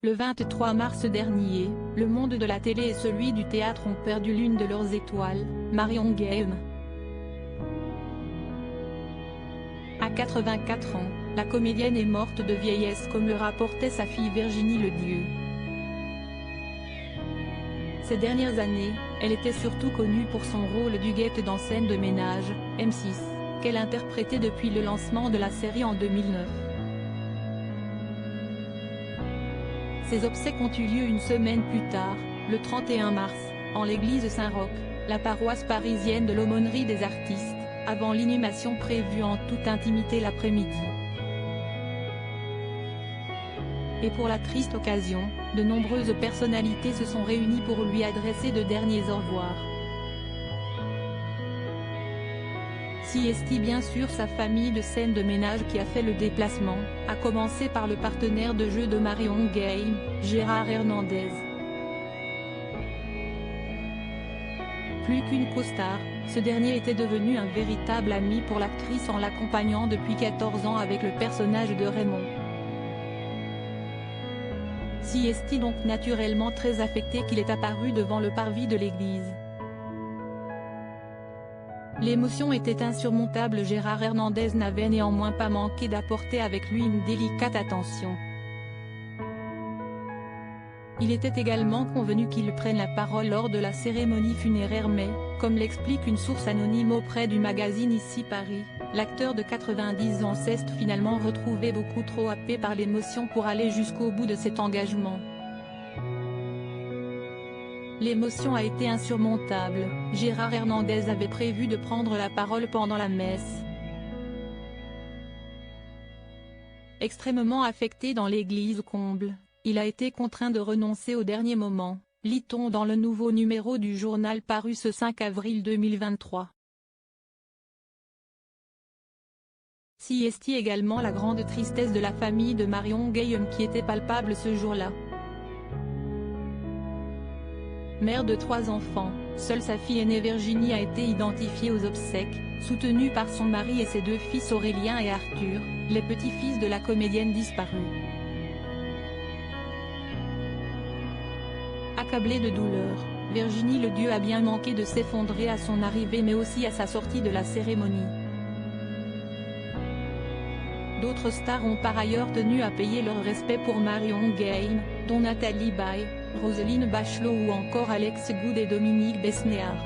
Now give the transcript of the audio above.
Le 23 mars dernier, le monde de la télé et celui du théâtre ont perdu l'une de leurs étoiles, Marion Guilhem. À 84 ans, la comédienne est morte de vieillesse comme le rapportait sa fille Virginie Ledieu. Ces dernières années, elle était surtout connue pour son rôle d'Huguette dans Scène de ménage, M6, qu'elle interprétait depuis le lancement de la série en 2009. Ses obsèques ont eu lieu une semaine plus tard, le 31 mars, en l'église Saint-Roch, la paroisse parisienne de l'Aumônerie des Artistes, avant l'inhumation prévue en toute intimité l'après-midi. Et pour la triste occasion, de nombreuses personnalités se sont réunies pour lui adresser de derniers au revoir. Si est bien sûr sa famille de Scène de ménage qui a fait le déplacement, à commencer par le partenaire de jeu de Marion Guilhem, Gérard Hernandez. Plus qu'une co-star, ce dernier était devenu un véritable ami pour l'actrice en l'accompagnant depuis 14 ans avec le personnage de Raymond. Si est donc naturellement très affecté qu'il est apparu devant le parvis de l'église. L'émotion était insurmontable. Gérard Hernandez n'avait néanmoins pas manqué d'apporter avec lui une délicate attention. Il était également convenu qu'il prenne la parole lors de la cérémonie funéraire mais, comme l'explique une source anonyme auprès du magazine Ici Paris, l'acteur de 90 ans s'est finalement retrouvé beaucoup trop happé par l'émotion pour aller jusqu'au bout de cet engagement. L'émotion a été insurmontable. Gérard Hernandez avait prévu de prendre la parole pendant la messe. Extrêmement affecté dans l'église comble, il a été contraint de renoncer au dernier moment, lit-on dans le nouveau numéro du journal paru ce 5 avril 2023. Si est également la grande tristesse de la famille de Marion Guilhem qui était palpable ce jour-là. Mère de 3 enfants, seule sa fille aînée Virginie a été identifiée aux obsèques, soutenue par son mari et ses 2 fils Aurélien et Arthur, les petits-fils de la comédienne disparue. Accablée de douleur, Virginie Ledieu a bien manqué de s'effondrer à son arrivée mais aussi à sa sortie de la cérémonie. D'autres stars ont par ailleurs tenu à payer leur respect pour Marion Guilhem, dont Nathalie Baye, Roselyne Bachelot ou encore Alex Goud et Dominique Besnéard.